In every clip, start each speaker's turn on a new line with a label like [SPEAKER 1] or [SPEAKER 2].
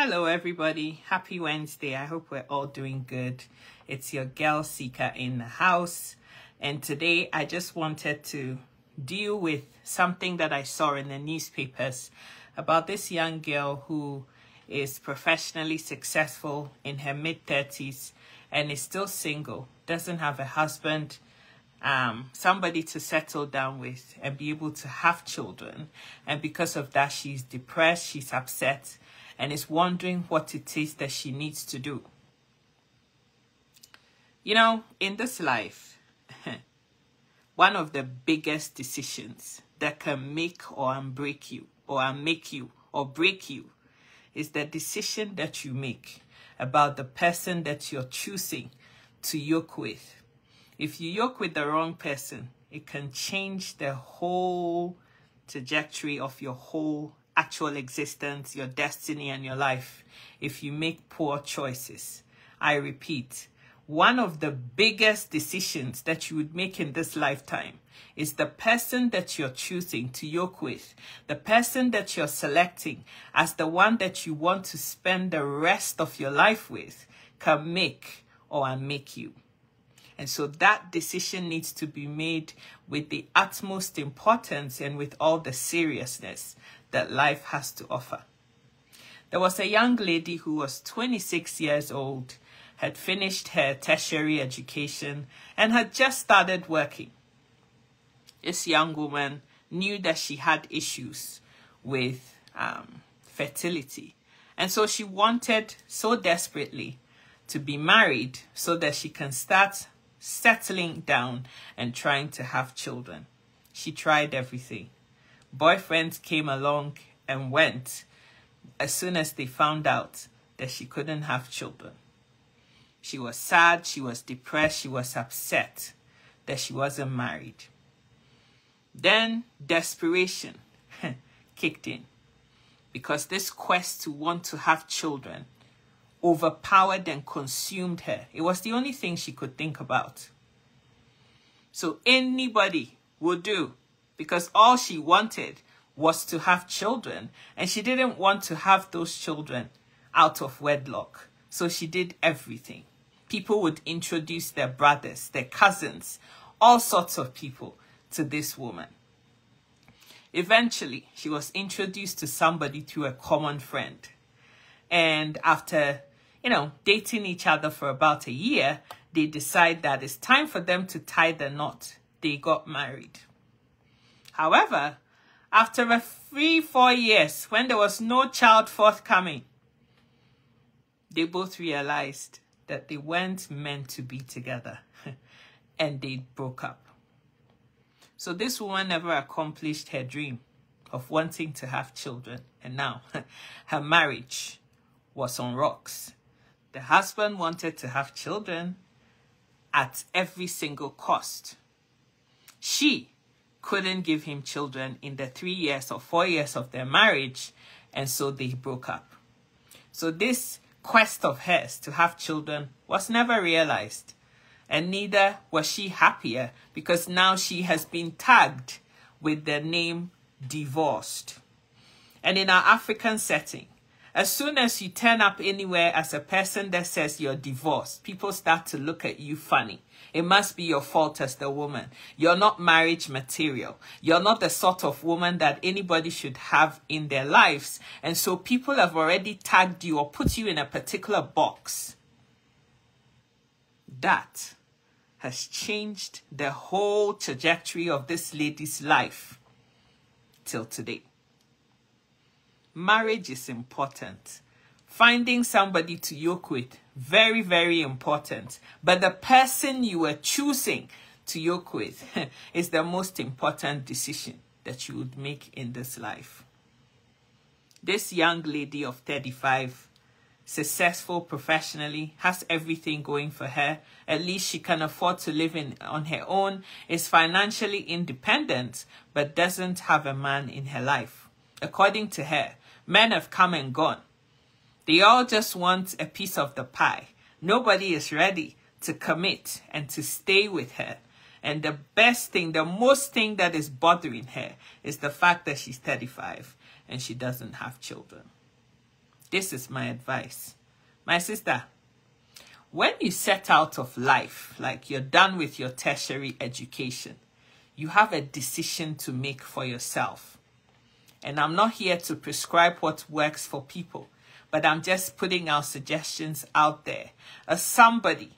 [SPEAKER 1] Hello everybody, happy Wednesday. I hope we're all doing good. It's your girl Seeker in the house, and today I just wanted to deal with something that I saw in the newspapers about this young girl who is professionally successful in her mid-30s and is still single, doesn't have a husband, somebody to settle down with and be able to have children, and because of that she's depressed, she's upset, and is wondering what it is that she needs to do. You know, in this life, one of the biggest decisions that can make or break you, or make you or break you, is the decision that you make about the person that you're choosing to yoke with. If you yoke with the wrong person, it can change the whole trajectory of your whole actual existence, your destiny, and your life if you make poor choices. I repeat, one of the biggest decisions that you would make in this lifetime is the person that you're choosing to yoke with, the person that you're selecting as the one that you want to spend the rest of your life with can make or unmake you. And so that decision needs to be made with the utmost importance and with all the seriousness that life has to offer. There was a young lady who was 26 years old, had finished her tertiary education, and had just started working. This young woman knew that she had issues with fertility. And so she wanted so desperately to be married so that she can start settling down and trying to have children. She tried everything. Boyfriends came along and went as soon as they found out that she couldn't have children. She was sad, she was depressed, she was upset that she wasn't married. Then desperation kicked in, because this quest to want to have children overpowered and consumed her. It was the only thing she could think about. So anybody would do, because all she wanted was to have children, and she didn't want to have those children out of wedlock. So she did everything. People would introduce their brothers, their cousins, all sorts of people to this woman. Eventually, she was introduced to somebody through a common friend. And after, dating each other for about a year, they decide that it's time for them to tie the knot. They got married. However, after 3-4 years, when there was no child forthcoming, they both realized that they weren't meant to be together and they broke up. So this woman never accomplished her dream of wanting to have children, and now her marriage was on rocks. The husband wanted to have children at every single cost. She couldn't give him children in the 3 years or 4 years of their marriage, and so they broke up. So this quest of hers to have children was never realized, and neither was she happier, because now she has been tagged with the name divorced. And in our African setting, as soon as you turn up anywhere as a person that says you're divorced, people start to look at you funny. It must be your fault as the woman. You're not marriage material. You're not the sort of woman that anybody should have in their lives. And so people have already tagged you or put you in a particular box. That has changed the whole trajectory of this lady's life till today. Marriage is important. Finding somebody to yoke with, very, very important. But the person you are choosing to yoke with is the most important decision that you would make in this life. This young lady of 35, successful professionally, has everything going for her. At least she can afford to live on her own, is financially independent, but doesn't have a man in her life. According to her, men have come and gone. They all just want a piece of the pie. Nobody is ready to commit and to stay with her. And the best thing, the most thing that is bothering her is the fact that she's 35 and she doesn't have children. This is my advice. My sister, when you set out of life, like you're done with your tertiary education, you have a decision to make for yourself. And I'm not here to prescribe what works for people, but I'm just putting our suggestions out there. As somebody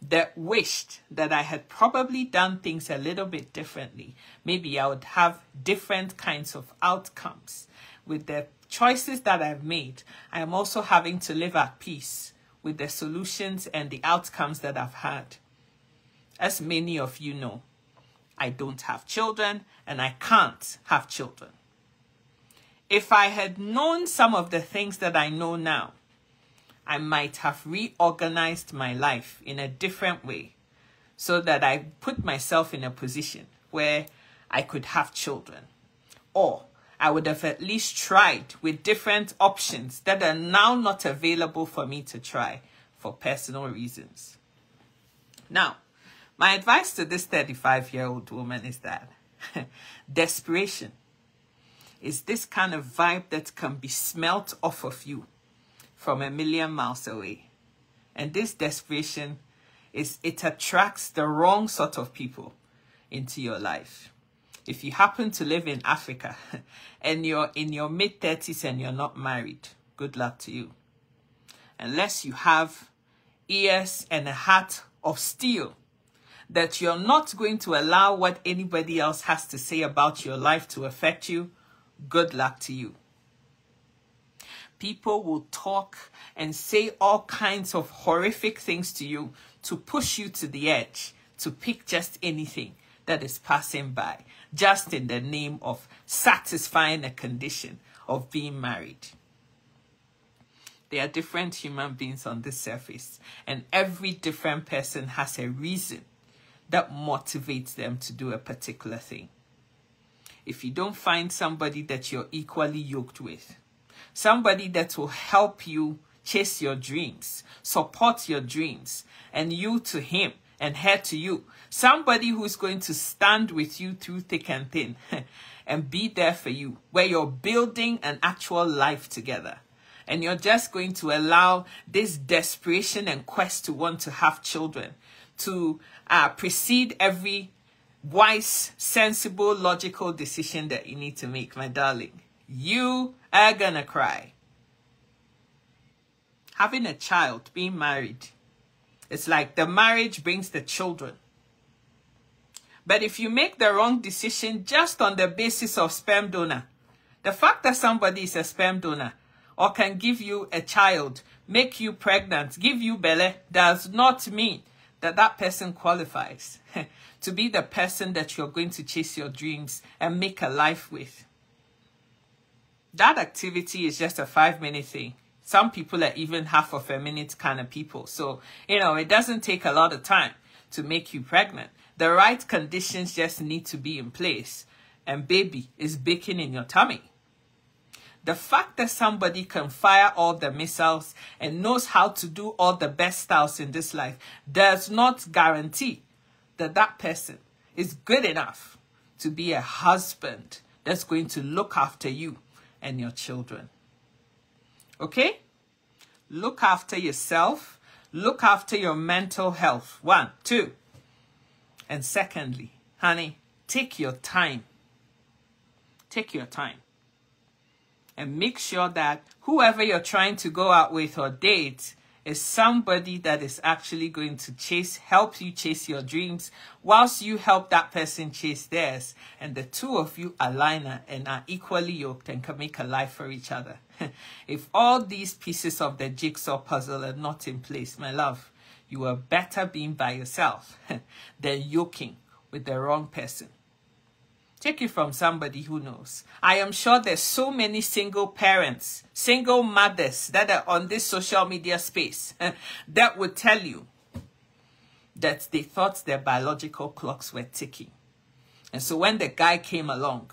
[SPEAKER 1] that wished that I had probably done things a little bit differently, maybe I would have different kinds of outcomes. With the choices that I've made, I am also having to live at peace with the solutions and the outcomes that I've had. As many of you know, I don't have children and I can't have children. If I had known some of the things that I know now, I might have reorganized my life in a different way so that I put myself in a position where I could have children. Or I would have at least tried with different options that are now not available for me to try for personal reasons. Now, my advice to this 35-year-old woman is that desperation is this kind of vibe that can be smelt off of you from a million miles away. And this desperation it attracts the wrong sort of people into your life. If you happen to live in Africa and you're in your mid-30s and you're not married, good luck to you. Unless you have ears and a heart of steel, that you're not going to allow what anybody else has to say about your life to affect you, good luck to you. People will talk and say all kinds of horrific things to you to push you to the edge, to pick just anything that is passing by, just in the name of satisfying a condition of being married. There are different human beings on this surface, and every different person has a reason that motivates them to do a particular thing. If you don't find somebody that you're equally yoked with, somebody that will help you chase your dreams, support your dreams, and you to him and her to you, somebody who's going to stand with you through thick and thin and be there for you, where you're building an actual life together. And you're just going to allow this desperation and quest to want to have children to precede every wise, sensible, logical decision that you need to make, my darling. You are gonna cry. Having a child, being married, it's like the marriage brings the children. But if you make the wrong decision just on the basis of sperm donor, the fact that somebody is a sperm donor or can give you a child, make you pregnant, give you belly, does not mean that that person qualifies to be the person that you're going to chase your dreams and make a life with. That activity is just a 5-minute thing. Some people are even half of a minute kind of people. So, it doesn't take a lot of time to make you pregnant. The right conditions just need to be in place. And baby is baking in your tummy. The fact that somebody can fire all the missiles and knows how to do all the best styles in this life does not guarantee that that person is good enough to be a husband that's going to look after you and your children. Okay? Look after yourself. Look after your mental health. 1, 2. And secondly, honey, take your time. Take your time. And make sure that whoever you're trying to go out with or date is somebody that is actually going to help you chase your dreams whilst you help that person chase theirs. And the two of you align and are equally yoked and can make a life for each other. If all these pieces of the jigsaw puzzle are not in place, my love, you are better being by yourself than yoking with the wrong person. Take it from somebody who knows. I am sure there's so many single parents, single mothers that are on this social media space that would tell you that they thought their biological clocks were ticking. And so when the guy came along,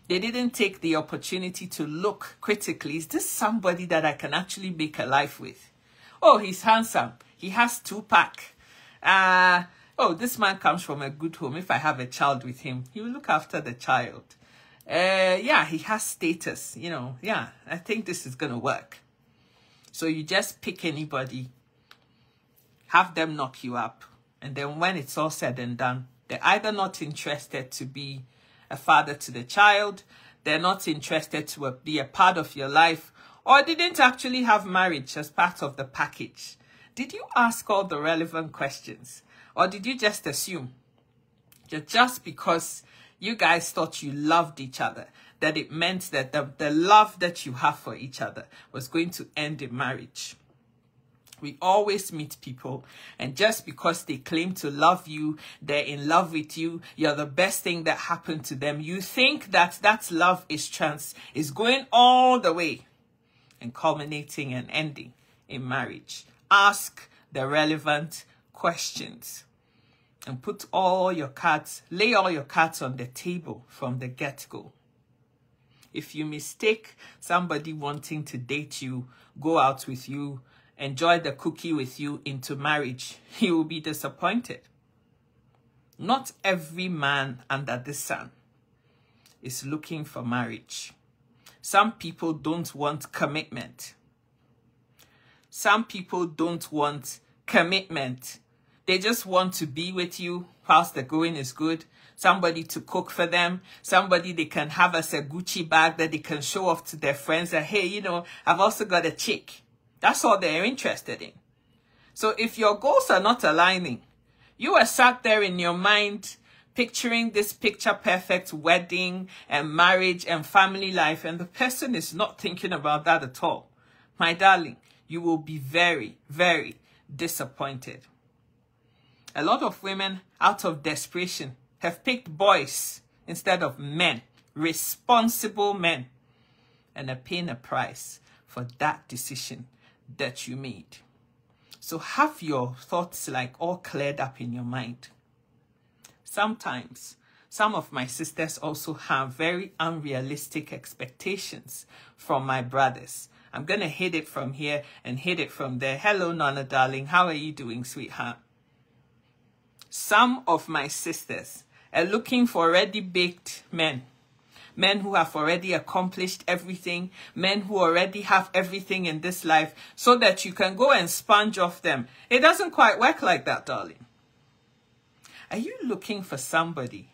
[SPEAKER 1] they didn't take the opportunity to look critically. Is this somebody that I can actually make a life with? Oh, he's handsome. He has 2-pack. Oh, this man comes from a good home. If I have a child with him, he will look after the child. Yeah, he has status, Yeah, I think this is going to work. So you just pick anybody, have them knock you up, and then when it's all said and done, they're either not interested to be a father to the child, they're not interested to be a part of your life, or didn't actually have marriage as part of the package. Did you ask all the relevant questions? Or did you just assume that just because you guys thought you loved each other, that it meant that the love that you have for each other was going to end in marriage? We always meet people, and just because they claim to love you, they're in love with you, you're the best thing that happened to them, you think that that love is going all the way and culminating and ending in marriage. Ask the relevant questions and put all your cards, lay all your cards on the table from the get-go. If you mistake somebody wanting to date you, go out with you, enjoy the cookie with you into marriage, you will be disappointed. Not every man under the sun is looking for marriage. Some people don't want commitment. Some people don't want commitment. They just want to be with you whilst the going is good. Somebody to cook for them. Somebody they can have as a Gucci bag that they can show off to their friends that, hey, you know, I've also got a chick. That's all they're interested in. So if your goals are not aligning, you are sat there in your mind picturing this picture-perfect wedding and marriage and family life, and the person is not thinking about that at all. My darling, you will be very, very disappointed. A lot of women, out of desperation, have picked boys instead of men, responsible men, and are paying a price for that decision that you made. So have your thoughts like all cleared up in your mind. Sometimes, some of my sisters also have very unrealistic expectations from my brothers. I'm going to hit it from here and hit it from there. Hello, Nana, darling. How are you doing, sweetheart? Some of my sisters are looking for ready-baked men. Men who have already accomplished everything. Men who already have everything in this life so that you can go and sponge off them. It doesn't quite work like that, darling. Are you looking for somebody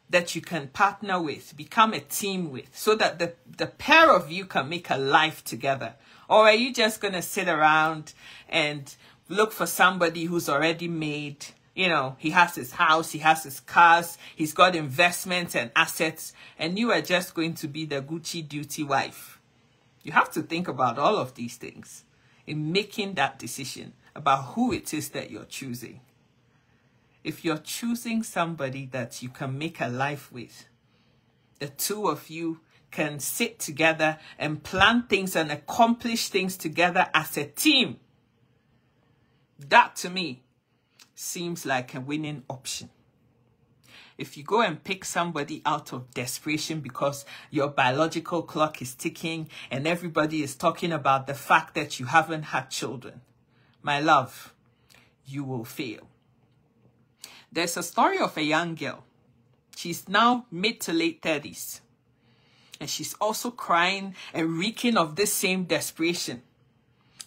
[SPEAKER 1] that you can partner with, become a team with, so that the pair of you can make a life together? Or are you just going to sit around and look for somebody who's already made, you know, he has his house, he has his cars, he's got investments and assets, and you are just going to be the Gucci duty wife? You have to think about all of these things in making that decision about who it is that you're choosing. If you're choosing somebody that you can make a life with, the two of you can sit together and plan things and accomplish things together as a team, that to me seems like a winning option. If you go and pick somebody out of desperation because your biological clock is ticking and everybody is talking about the fact that you haven't had children, my love, you will fail. There's a story of a young girl. She's now mid to late 30s. And she's also crying and reeking of this same desperation,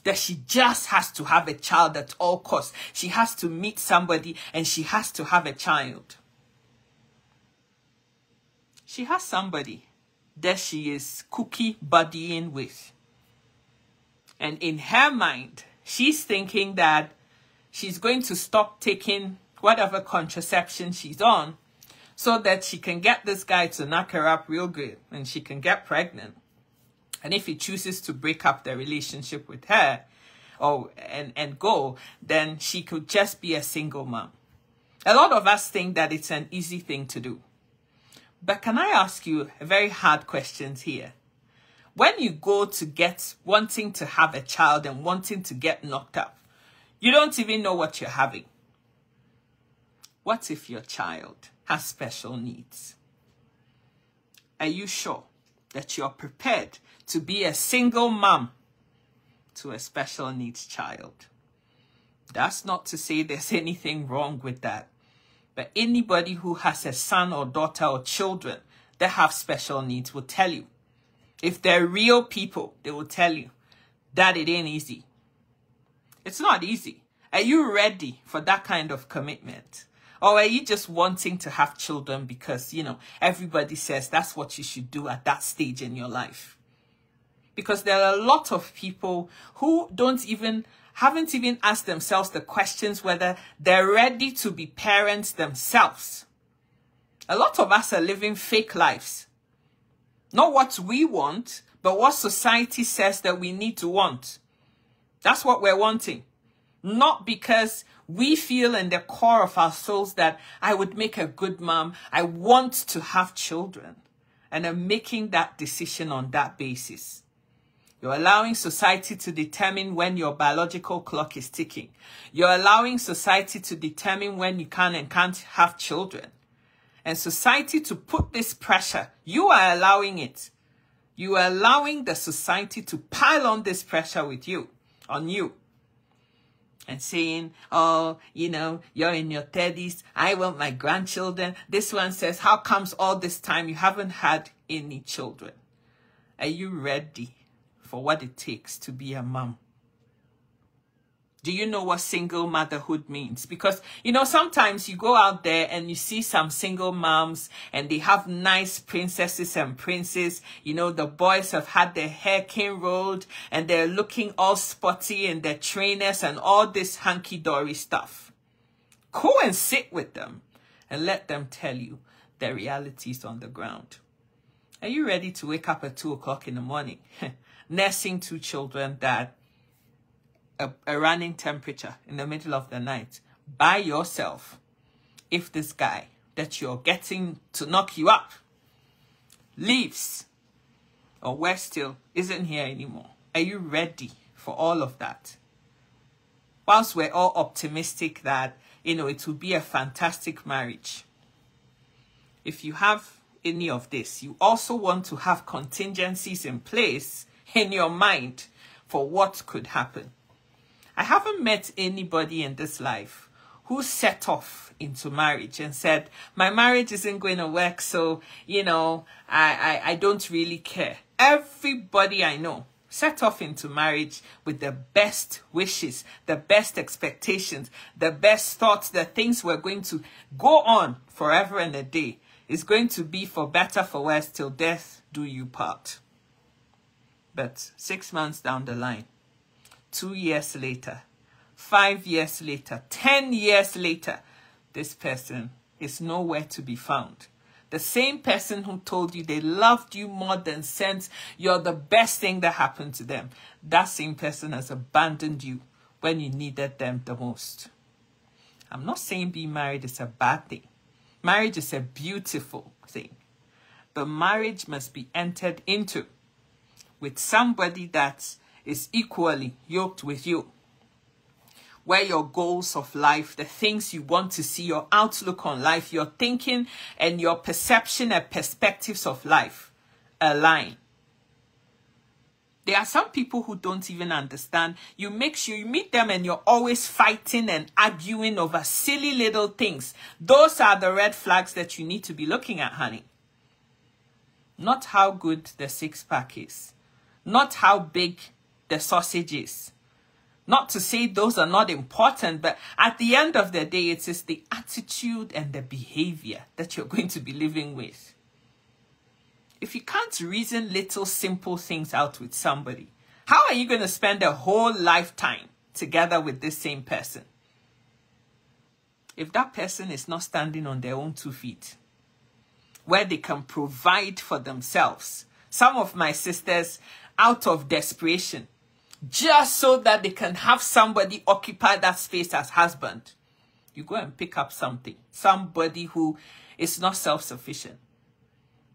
[SPEAKER 1] that she just has to have a child at all costs. She has to meet somebody and she has to have a child. She has somebody that she is cookie buddying with. And in her mind, she's thinking that she's going to stop taking whatever contraception she's on so that she can get this guy to knock her up real good and she can get pregnant. And if he chooses to break up the relationship with her and go, then she could just be a single mom. A lot of us think that it's an easy thing to do. But can I ask you a very hard question here? When you go to wanting to have a child and wanting to get knocked up, you don't even know what you're having. What if your child has special needs? Are you sure that you're prepared to be a single mom to a special needs child? That's not to say there's anything wrong with that. But anybody who has a son or daughter or children that have special needs will tell you. If they're real people, they will tell you that it ain't easy. It's not easy. Are you ready for that kind of commitment? Or are you just wanting to have children because, you know, everybody says that's what you should do at that stage in your life? Because there are a lot of people who haven't even asked themselves the questions whether they're ready to be parents themselves. A lot of us are living fake lives. Not what we want, but what society says that we need to want. That's what we're wanting. Not because we feel in the core of our souls that I would make a good mom. I want to have children. And I'm making that decision on that basis. You're allowing society to determine when your biological clock is ticking. You're allowing society to determine when you can and can't have children. And society to put this pressure, you are allowing it. You are allowing the society to pile on this pressure on you. And saying, oh, you know, you're in your 30s. I want my grandchildren. This one says, how comes all this time you haven't had any children? Are you ready for what it takes to be a mom? Do you know what single motherhood means? Because, you know, sometimes you go out there and you see some single moms and they have nice princesses and princes. You know, the boys have had their hair cane rolled and they're looking all spotty in their trainers and all this hunky-dory stuff. Go and sit with them and let them tell you the realities on the ground. Are you ready to wake up at 2 o'clock in the morning, nursing 2 children that a running temperature in the middle of the night by yourself if this guy that you're getting to knock you up leaves or worse still isn't here anymore? Are you ready for all of that? Whilst we're all optimistic that, you know, it will be a fantastic marriage, if you have any of this, you also want to have contingencies in place in your mind for what could happen. I haven't met anybody in this life who set off into marriage and said, my marriage isn't going to work, so, you know, I don't really care. Everybody I know set off into marriage with the best wishes, the best expectations, the best thoughts that things were going to go on forever and a day. It's going to be for better, for worse, till death do you part. But 6 months down the line, 2 years later, 5 years later, 10 years later, this person is nowhere to be found. The same person who told you they loved you more than sense, you're the best thing that happened to them, that same person has abandoned you when you needed them the most. I'm not saying being married is a bad thing. Marriage is a beautiful thing. But marriage must be entered into with somebody that is equally yoked with you, where your goals of life, the things you want to see, your outlook on life, your thinking and your perception and perspectives of life align. There are some people who don't even understand. You make sure you meet them and you're always fighting and arguing over silly little things. Those are the red flags that you need to be looking at, honey. Not how good the six-pack is. Not how big the sausage is. Not to say those are not important, but at the end of the day, it is the attitude and the behavior that you're going to be living with. If you can't reason little simple things out with somebody, how are you going to spend a whole lifetime together with this same person? If that person is not standing on their own 2 feet, where they can provide for themselves. Some of my sisters, out of desperation, just so that they can have somebody occupy that space as husband, you go and pick up somebody who is not self-sufficient.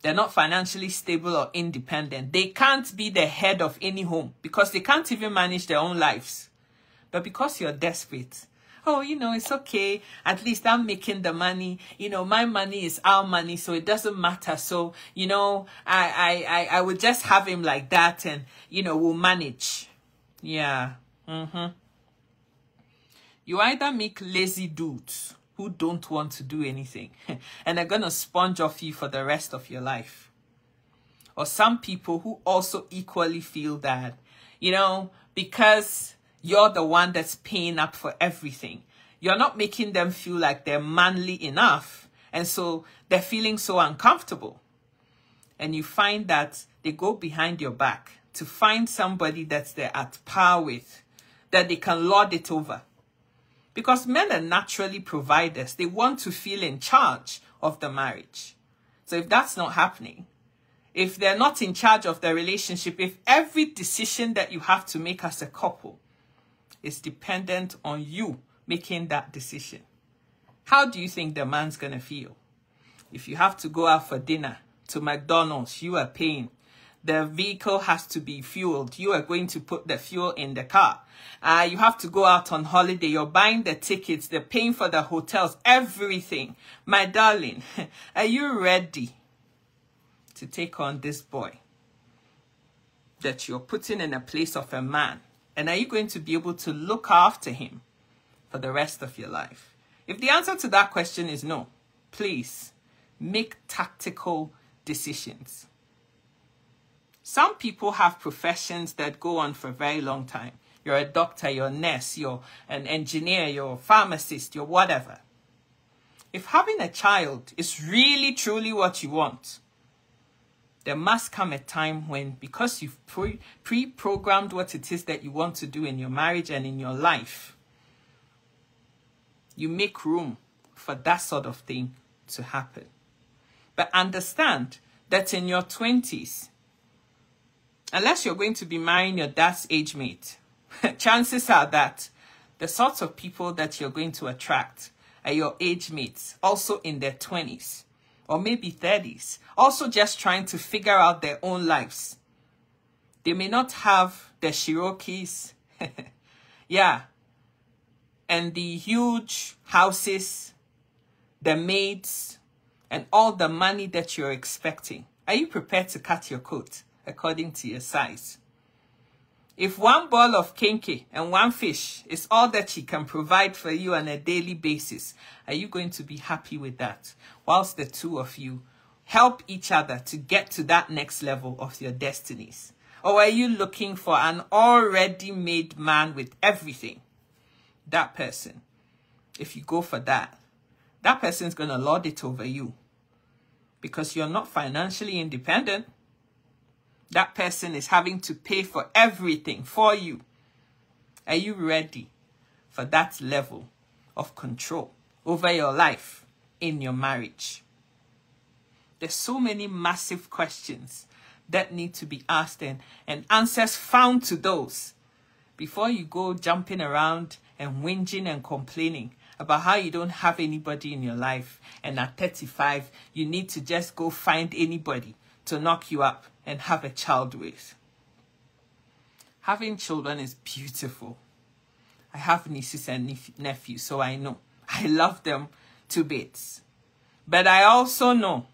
[SPEAKER 1] They're not financially stable or independent. They can't be the head of any home because they can't even manage their own lives. But because you're desperate, oh, you know, it's okay. At least I'm making the money. You know, my money is our money, so it doesn't matter. So, you know, I would just have him like that and, you know, we'll manage. Yeah. You either make lazy dudes who don't want to do anything and they're going to sponge off you for the rest of your life. or some people who also equally feel that, you know, because you're the one that's paying up for everything, you're not making them feel like they're manly enough. And so they're feeling so uncomfortable. And you find that they go behind your back to find somebody that they're at par with, that they can lord it over. Because men are naturally providers. They want to feel in charge of the marriage. So if that's not happening, if they're not in charge of the relationship, if every decision that you have to make as a couple is dependent on you making that decision, how do you think the man's going to feel? If you have to go out for dinner to McDonald's, you are paying. The vehicle has to be fueled. You are going to put the fuel in the car. You have to go out on holiday. You're buying the tickets. They're paying for the hotels, everything. My darling, are you ready to take on this boy that you're putting in a place of a man? And are you going to be able to look after him for the rest of your life? If the answer to that question is no, please make tactical decisions. Some people have professions that go on for a very long time. You're a doctor, you're a nurse, you're an engineer, you're a pharmacist, you're whatever. If having a child is really, truly what you want, there must come a time when, because you've pre-programmed what it is that you want to do in your marriage and in your life, you make room for that sort of thing to happen. But understand that in your 20s, unless you're going to be marrying your dad's age mate, chances are that the sorts of people that you're going to attract are your age mates, also in their 20s or maybe 30s, also just trying to figure out their own lives. They may not have the Cherokees, yeah, and the huge houses, the maids, and all the money that you're expecting. Are you prepared to cut your coat according to your size? If one ball of kenkey and one fish is all that he can provide for you on a daily basis, are you going to be happy with that? Whilst the two of you help each other to get to that next level of your destinies? Or are you looking for an already made man with everything? That person, if you go for that, that person is going to lord it over you because you're not financially independent. That person is having to pay for everything for you. Are you ready for that level of control over your life in your marriage? There's so many massive questions that need to be asked and answers found to those before you go jumping around and whinging and complaining about how you don't have anybody in your life, and at 35 you need to just go find anybody to knock you up and have a child with. Having children is beautiful. I have nieces and nephews, so I know. I love them to bits. But I also know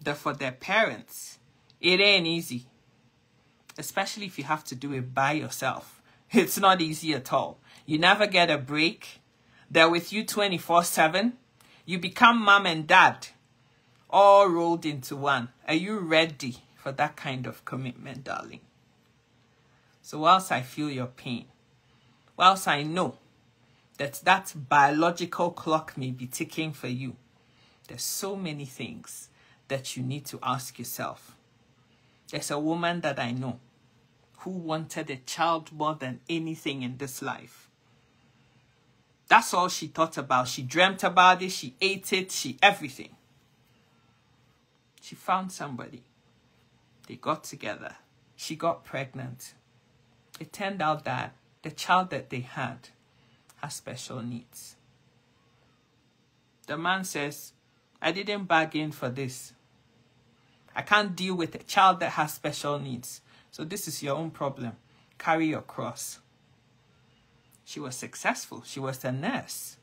[SPEAKER 1] that for their parents, it ain't easy. Especially if you have to do it by yourself. It's not easy at all. You never get a break. They're with you 24/7. You become mom and dad, all rolled into one. Are you ready for that kind of commitment, darling? So whilst I feel your pain, whilst I know that that biological clock may be ticking for you, there's so many things that you need to ask yourself. There's a woman that I know who wanted a child more than anything in this life. That's all she thought about. She dreamt about it. She ate it. Everything. She found somebody. They got together. She got pregnant. It turned out that the child that they had has special needs. The man says, I didn't bargain for this. I can't deal with a child that has special needs. So this is your own problem. Carry your cross. She was successful. She was a nurse.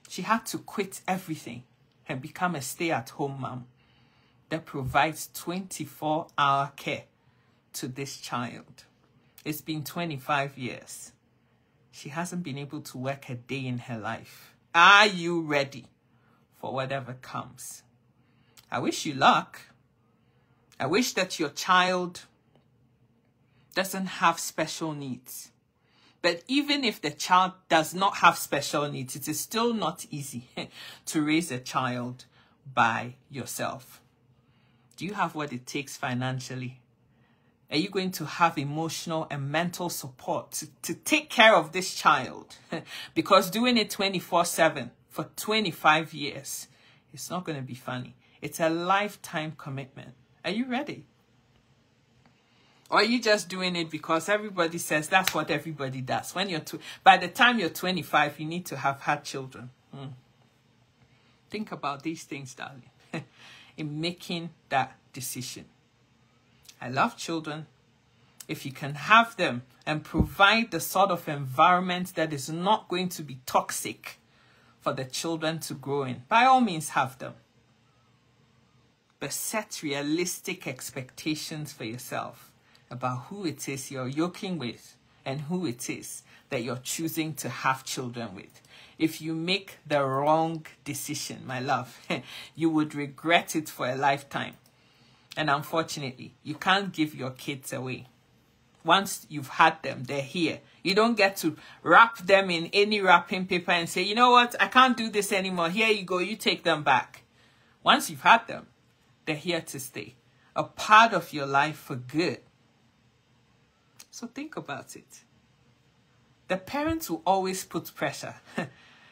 [SPEAKER 1] She had to quit everything and become a stay-at-home mom that provides 24-hour care to this child. It's been 25 years. She hasn't been able to work a day in her life. Are you ready for whatever comes? I wish you luck. I wish that your child doesn't have special needs. But even if the child does not have special needs, it is still not easy to raise a child by yourself. Do you have what it takes financially? Are you going to have emotional and mental support to take care of this child? Because doing it 24/7 for 25 years, it's not going to be funny. It's a lifetime commitment. Are you ready? Or are you just doing it because everybody says that's what everybody does? When you're by the time you're 25, you need to have had children. Think about these things, darling, in making that decision. I love children. If you can have them and provide the sort of environment that is not going to be toxic for the children to grow in, by all means have them. But set realistic expectations for yourself about who it is you're yoking with and who it is that you're choosing to have children with. If you make the wrong decision, my love, you would regret it for a lifetime. And unfortunately, you can't give your kids away. Once you've had them, they're here. You don't get to wrap them in any wrapping paper and say, you know what, I can't do this anymore. Here you go, you take them back. Once you've had them, they're here to stay. A part of your life for good. So think about it. The parents will always put pressure.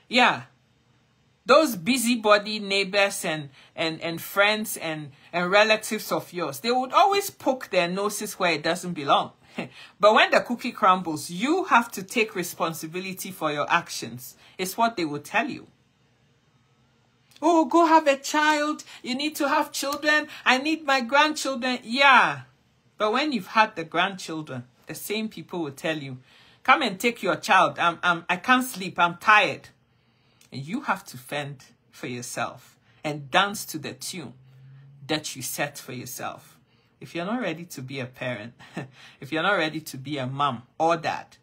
[SPEAKER 1] Yeah. Those busybody neighbors and friends and relatives of yours, they would always poke their noses where it doesn't belong. But when the cookie crumbles, you have to take responsibility for your actions. It's what they will tell you. Oh, go have a child. You need to have children. I need my grandchildren. Yeah. But when you've had the grandchildren, the same people will tell you, come and take your child. I can't sleep. I'm tired. And you have to fend for yourself and dance to the tune that you set for yourself. If you're not ready to be a parent, if you're not ready to be a mom or dad,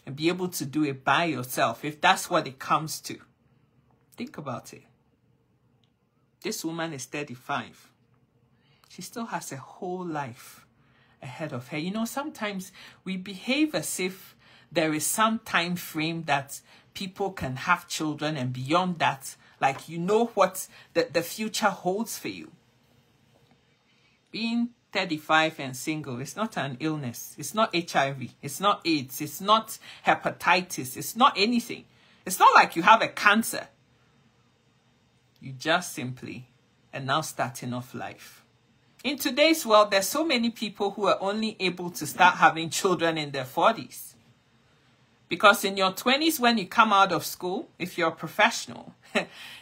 [SPEAKER 1] and be able to do it by yourself, if that's what it comes to, think about it. This woman is 35. She still has a whole life ahead of her. You know, sometimes we behave as if there is some time frame that people can have children, and beyond that, like, you know what the future holds for you. Being 35 and single is not an illness. It's not HIV. It's not AIDS. It's not hepatitis. It's not anything. It's not like you have a cancer. You just simply are now starting off life. In today's world, there's so many people who are only able to start having children in their 40s. Because in your 20s, when you come out of school, if you're a professional,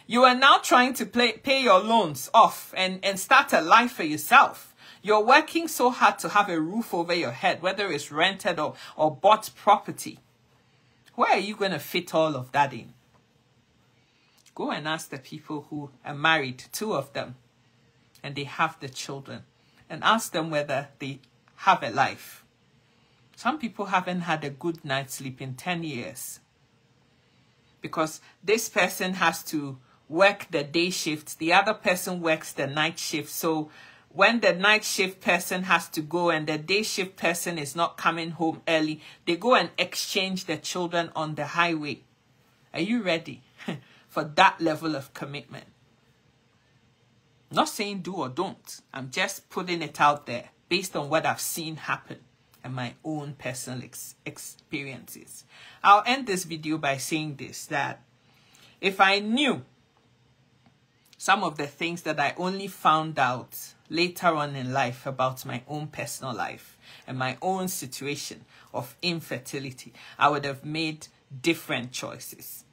[SPEAKER 1] you are now trying to pay your loans off and start a life for yourself. You're working so hard to have a roof over your head, whether it's rented or bought property. Where are you going to fit all of that in? Go and ask the people who are married, 2 of them, and they have the children, and ask them whether they have a life. Some people haven't had a good night's sleep in 10 years. Because this person has to work the day shift, the other person works the night shift. So when the night shift person has to go and the day shift person is not coming home early, they go and exchange the children on the highway. Are you ready for that level of commitment? I'm not saying do or don't. I'm just putting it out there based on what I've seen happen and my own personal experiences. I'll end this video by saying this, that if I knew some of the things that I only found out later on in life about my own personal life and my own situation of infertility, I would have made different choices.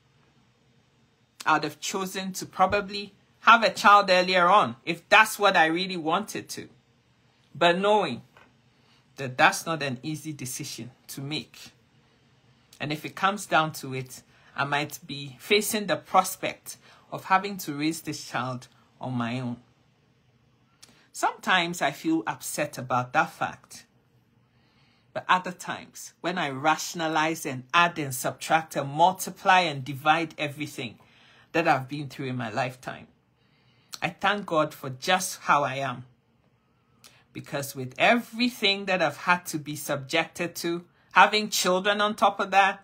[SPEAKER 1] I would have chosen to probably have a child earlier on if that's what I really wanted to. But knowing that that's not an easy decision to make. And if it comes down to it, I might be facing the prospect of having to raise this child on my own. Sometimes I feel upset about that fact. But other times, when I rationalize and add and subtract and multiply and divide everything that I've been through in my lifetime, I thank God for just how I am. Because with everything that I've had to be subjected to, having children on top of that,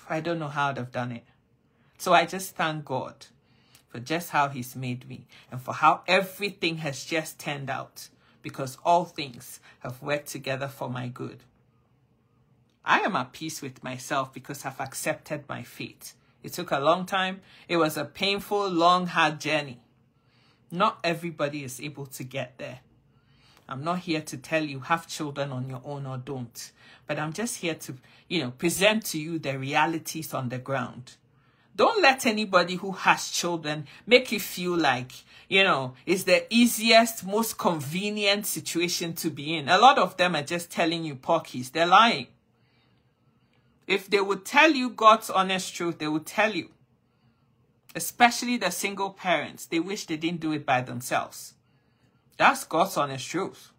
[SPEAKER 1] I don't know how I'd have done it. So I just thank God for just how he's made me and for how everything has just turned out, because all things have worked together for my good. I am at peace with myself because I've accepted my fate. It took a long time. It was a painful, long, hard journey. Not everybody is able to get there. I'm not here to tell you have children on your own or don't. But I'm just here to, present to you the realities on the ground. Don't let anybody who has children make you feel like, it's the easiest, most convenient situation to be in. A lot of them are just telling you porkies. They're lying. If they would tell you God's honest truth, they would tell you. Especially the single parents. They wish they didn't do it by themselves. That's God's honest truth.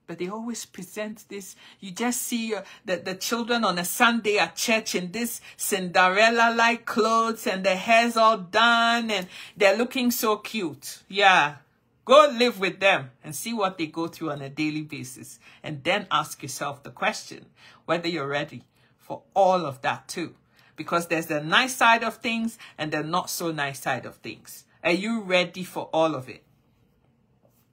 [SPEAKER 1] But they always present this. You just see the children on a Sunday at church in this Cinderella-like clothes and their hair's all done and they're looking so cute. Yeah. Go live with them and see what they go through on a daily basis. And then ask yourself the question, whether you're ready for all of that too. Because there's the nice side of things and the not so nice side of things. Are you ready for all of it?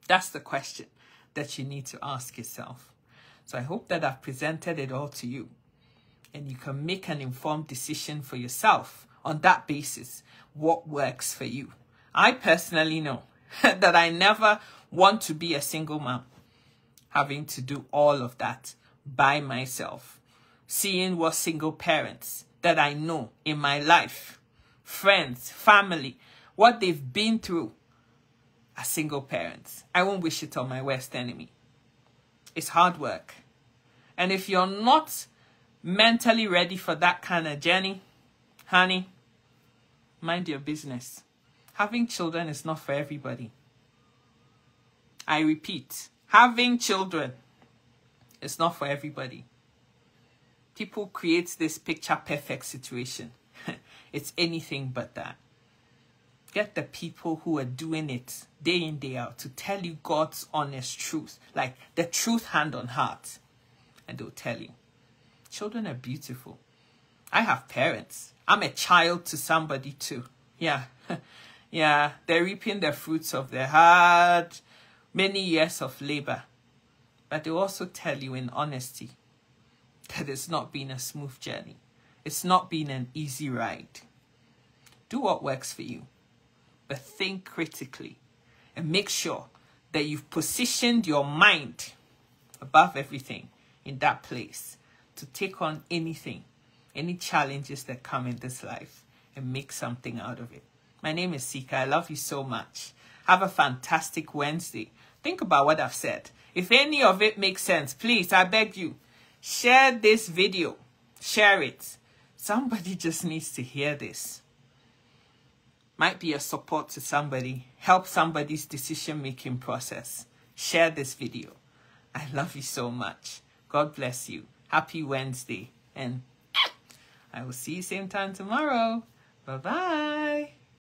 [SPEAKER 1] That's the question that you need to ask yourself. So I hope that I've presented it all to you. And you can make an informed decision for yourself on that basis, what works for you. I personally know that I never want to be a single mom, having to do all of that by myself. Seeing what single parents that I know in my life, friends, family, what they've been through as single parents. I won't wish it on my worst enemy. It's hard work. And if you're not mentally ready for that kind of journey, honey, mind your business. Having children is not for everybody. I repeat, having children is not for everybody. People create this picture-perfect situation. It's anything but that. Get the people who are doing it day in, day out to tell you God's honest truth, like the truth hand on heart. And they'll tell you. Children are beautiful. I have parents. I'm a child to somebody too. Yeah. Yeah, they're reaping the fruits of their hard, many years of labor. But they also tell you in honesty that it's not been a smooth journey. It's not been an easy ride. Do what works for you. But think critically and make sure that you've positioned your mind above everything in that place to take on anything, any challenges that come in this life and make something out of it. My name is Sika. I love you so much. Have a fantastic Wednesday. Think about what I've said. If any of it makes sense, please, I beg you, share this video. Share it. Somebody just needs to hear this. Might be a support to somebody. Help somebody's decision-making process. Share this video. I love you so much. God bless you. Happy Wednesday. And I will see you same time tomorrow. Bye-bye.